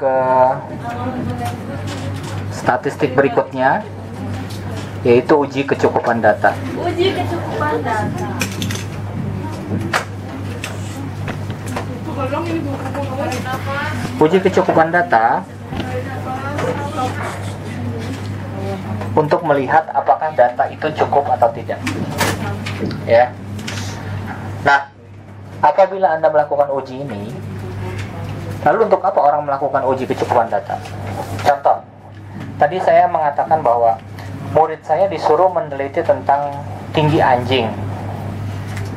ke statistik berikutnya, yaitu uji kecukupan data. Uji kecukupan data. Uji kecukupan data untuk melihat apakah data itu cukup atau tidak. Ya. Nah, apabila Anda melakukan uji ini, lalu untuk apa orang melakukan uji kecukupan data? Contoh, tadi saya mengatakan bahwa murid saya disuruh meneliti tentang tinggi anjing.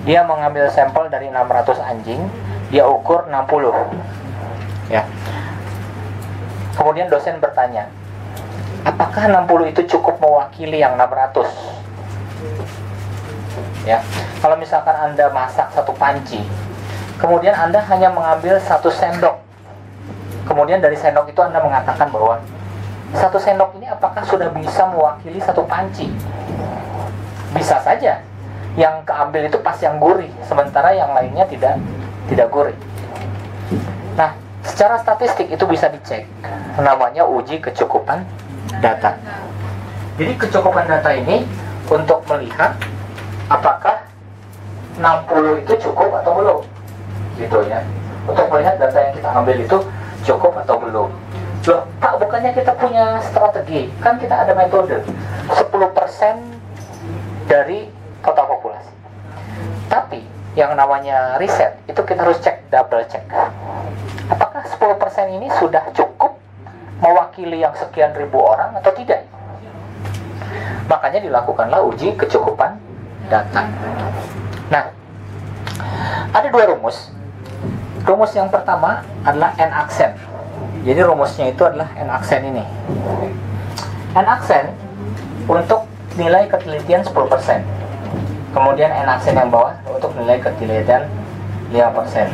Dia mengambil sampel dari 600 anjing, dia ukur 60. Ya. Kemudian dosen bertanya, apakah 60 itu cukup mewakili yang 600? Ya. Kalau misalkan Anda masak satu panci, kemudian Anda hanya mengambil 1 sendok. Kemudian dari sendok itu Anda mengatakan bahwa 1 sendok ini apakah sudah bisa mewakili 1 panci? Bisa saja. Yang keambil itu pas yang gurih, sementara yang lainnya tidak gurih. Nah, secara statistik itu bisa dicek. Namanya uji kecukupan data. Jadi kecukupan data ini untuk melihat apakah 60 itu cukup atau belum, gitu ya. Untuk melihat data yang kita ambil itu cukup atau belum. Loh, Pak, bukannya kita punya strategi? Kan kita ada metode 10% dari total populasi. Tapi yang namanya riset itu kita harus cek, double cek. Apakah 10% ini sudah cukup mewakili yang sekian ribu orang atau tidak? Makanya dilakukanlah uji kecukupan data. Nah, ada 2 rumus. Rumus yang pertama adalah n-aksen. Jadi rumusnya itu adalah n-aksen ini. N-aksen untuk nilai ketelitian 10%. Kemudian n-aksen yang bawah untuk nilai ketelitian 5%.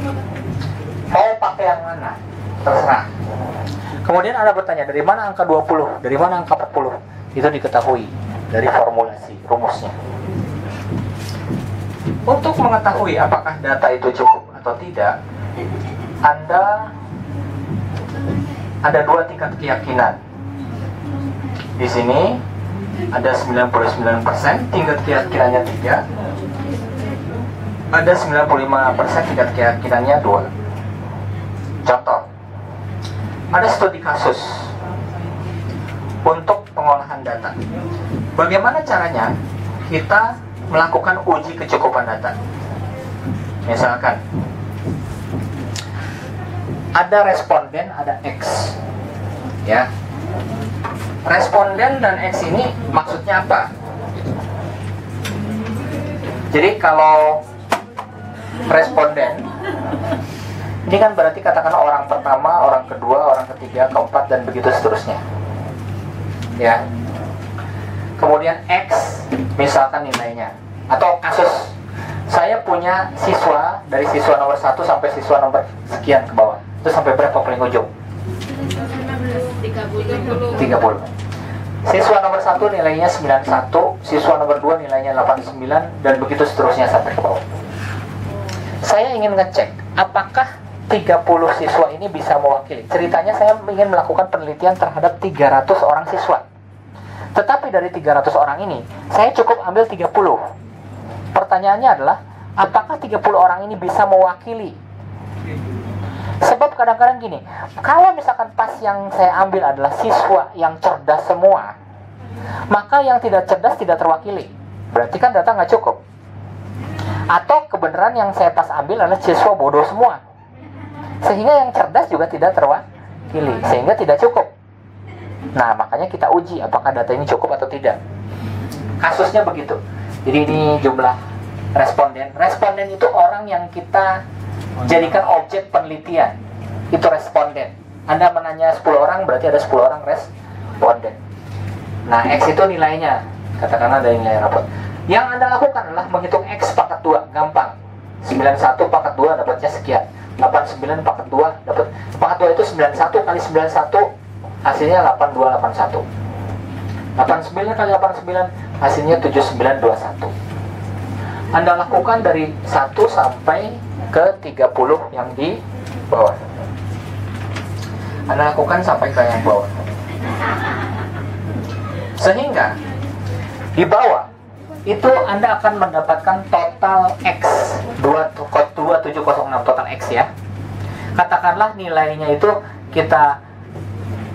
Mau pakai yang mana? Terserah. Kemudian Anda bertanya, dari mana angka 20? Dari mana angka 40? Itu diketahui dari formulasi rumusnya. Untuk mengetahui apakah data itu cukup atau tidak, Anda ada 2 tingkat keyakinan. Di sini ada 99%, tingkat keyakinannya 3. Ada 95%, tingkat keyakinannya 2. Contoh, ada studi kasus untuk pengolahan data. Bagaimana caranya kita melakukan uji kecukupan data? Misalkan ada responden, ada X, ya. Responden dan X ini maksudnya apa? Jadi kalau responden ini kan berarti katakan orang pertama, orang kedua, orang ketiga, keempat, dan begitu seterusnya. Ya. Kemudian X misalkan nilainya, atau kasus saya punya siswa dari siswa nomor 1 sampai siswa nomor sekian ke bawah. Itu sampai berapa paling ujung? 30. Siswa nomor 1 nilainya 91, siswa nomor 2 nilainya 89, dan begitu seterusnya sampai ke bawah. Saya ingin ngecek apakah 30 siswa ini bisa mewakili. Ceritanya saya ingin melakukan penelitian terhadap 300 orang siswa. Tetapi dari 300 orang ini, saya cukup ambil 30. Pertanyaannya adalah, apakah 30 orang ini bisa mewakili? Sebab kadang-kadang gini, kalau misalkan pas yang saya ambil adalah siswa yang cerdas semua, maka yang tidak cerdas tidak terwakili. Berarti kan data nggak cukup. Atau kebenaran yang saya pas ambil adalah siswa bodoh semua, sehingga yang cerdas juga tidak terwakili, sehingga tidak cukup. Nah, makanya kita uji apakah data ini cukup atau tidak. Kasusnya begitu. Jadi ini jumlah responden. Responden itu orang yang kita jadikan objek penelitian. Itu responden. Anda menanya 10 orang, berarti ada 10 orang responden. Nah, X itu nilainya. Katakanlah ada nilai rapot. Yang Anda lakukan adalah menghitung X pangkat 2. Gampang. 91 pangkat 2 dapatnya sekian. 89 pangkat 2 dapat. Pangkat 2 itu 91 kali 91 hasilnya 8281. 89 kali 89 hasilnya 7921. Anda lakukan dari 1 sampai ke 30 yang di bawah. Anda lakukan sampai ke yang bawah. Sehingga di bawah itu Anda akan mendapatkan total X 2706 total X ya. Katakanlah nilainya itu kita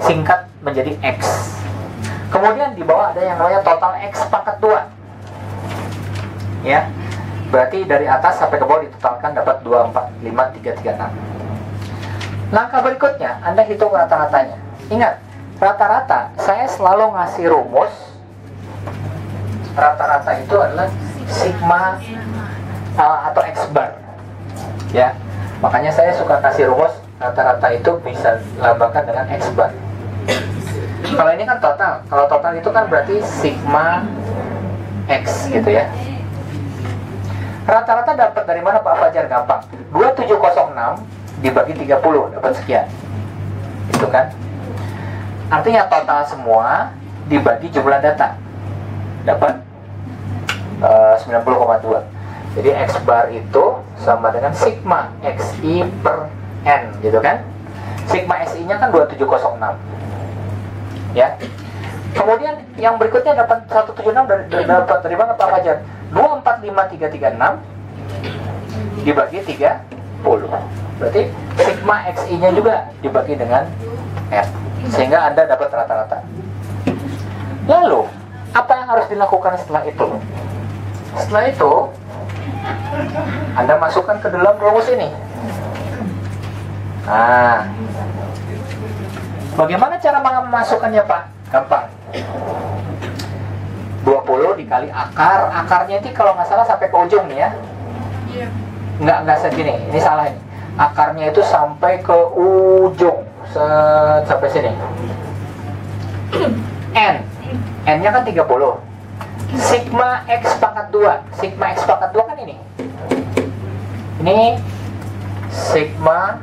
singkat menjadi X. Kemudian di bawah ada yang namanya total X pangkat 2 ya. Berarti dari atas sampai ke bawah ditotalkan dapat 2, 4, 5, 3, 3, 6. Langkah berikutnya Anda hitung rata-ratanya. Ingat, rata-rata saya selalu ngasih rumus. Rata-rata itu adalah sigma atau X bar ya. Makanya saya suka kasih rumus rata-rata itu bisa lambangkan dengan X bar. Kalau ini kan total. Kalau total itu kan berarti sigma X gitu ya. Rata-rata dapat dari mana Pak Fajar? Gampang. 2706 dibagi 30 dapat sekian. Itu kan. Artinya total semua dibagi jumlah data dapat 90,2. Jadi X bar itu sama dengan sigma XI per N gitu kan. Sigma XI nya kan 2706 ya. Kemudian yang berikutnya dapat 176 dapat dari mana Pak Fajar? 245336 dibagi 30. Berarti sigma XI nya juga dibagi dengan N, sehingga Anda dapat rata-rata. Lalu apa yang harus dilakukan setelah itu? Setelah itu Anda masukkan ke dalam rumus ini. Nah, bagaimana cara memasukkannya Pak? Gampang. 20 dikali akar. Akarnya itu kalau nggak salah sampai ke ujung nih ya. Nggak segini. Ini salah ini. Akarnya itu sampai ke ujung. Sampai sini. N nya kan 30. Sigma X pangkat 2. Sigma X pangkat 2 kan ini. Ini sigma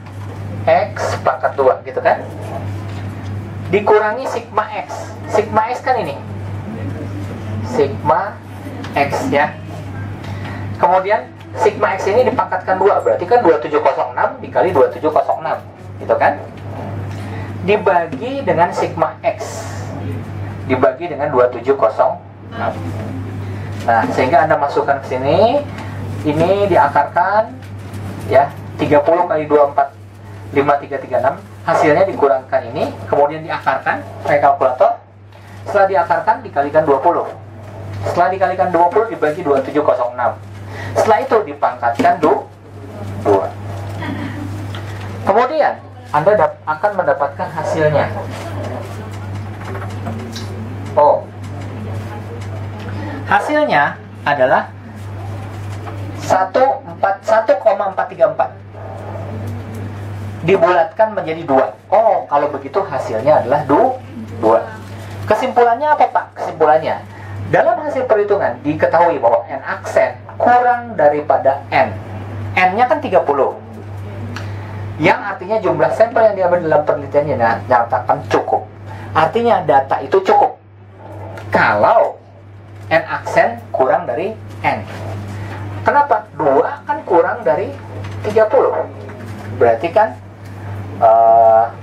X pangkat 2 gitu kan. Dikurangi sigma X. Sigma X kan ini. Sigma X ya. Kemudian sigma X ini dipangkatkan 2. Berarti kan 2706 dikali 2706 gitu kan. Dibagi dengan sigma X. Dibagi dengan 2706. Nah, sehingga Anda masukkan ke sini. Ini diakarkan ya. 30 kali 24 5336. Hasilnya dikurangkan ini, kemudian diakarkan pakai kalkulator. Setelah diakarkan dikalikan 20. Setelah dikalikan 20 dibagi 2706. Setelah itu dipangkatkan 2. Kemudian Anda akan mendapatkan hasilnya. Oh, hasilnya adalah 1,434 dibulatkan menjadi 2. Oh, kalau begitu hasilnya adalah 2. Kesimpulannya apa Pak? Kesimpulannya, dalam hasil perhitungan diketahui bahwa N aksen kurang daripada N. N-nya kan 30. Yang artinya jumlah sampel yang diambil dalam penelitiannya nyatakan cukup. Artinya data itu cukup. Kalau N aksen kurang dari N. Kenapa? 2 kan kurang dari 30. Berarti kan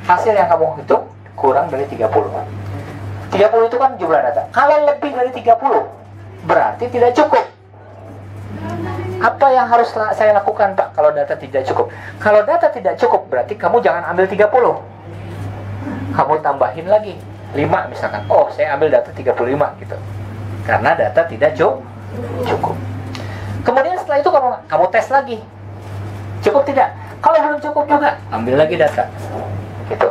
hasil yang kamu hitung kurang dari 30. 30 itu kan jumlah data. Kalau lebih dari 30 berarti tidak cukup. Apa yang harus saya lakukan Pak kalau data tidak cukup? Kalau data tidak cukup berarti kamu jangan ambil 30. Kamu tambahin lagi 5 misalkan. Oh, saya ambil data 35 gitu. Karena data tidak cukup. Kemudian setelah itu kamu tes lagi. Cukup tidak? Kalau belum cukup juga, ambil lagi data. Gitu.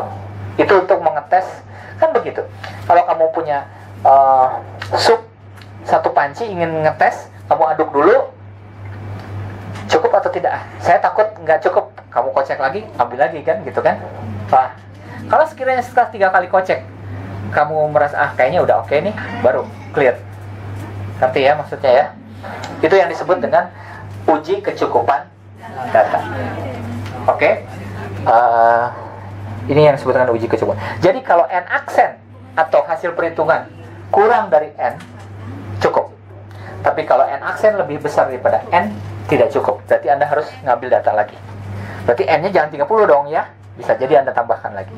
Itu untuk mengetes, kan begitu. Kalau kamu punya sup satu panci ingin ngetes, kamu aduk dulu, cukup atau tidak? Saya takut nggak cukup, kamu kocek lagi, ambil lagi kan, gitu kan? Nah, kalau sekiranya setelah 3 kali kocek, kamu merasa kayaknya udah oke nih, baru clear. Ngerti ya maksudnya ya? Itu yang disebut dengan uji kecukupan data. Oke, ini yang disebut dengan uji kecukupan. Jadi kalau N aksen atau hasil perhitungan kurang dari N, cukup. Tapi kalau N aksen lebih besar daripada N, tidak cukup. Berarti Anda harus ngambil data lagi. Berarti N-nya jangan 30 dong ya. Bisa jadi Anda tambahkan lagi.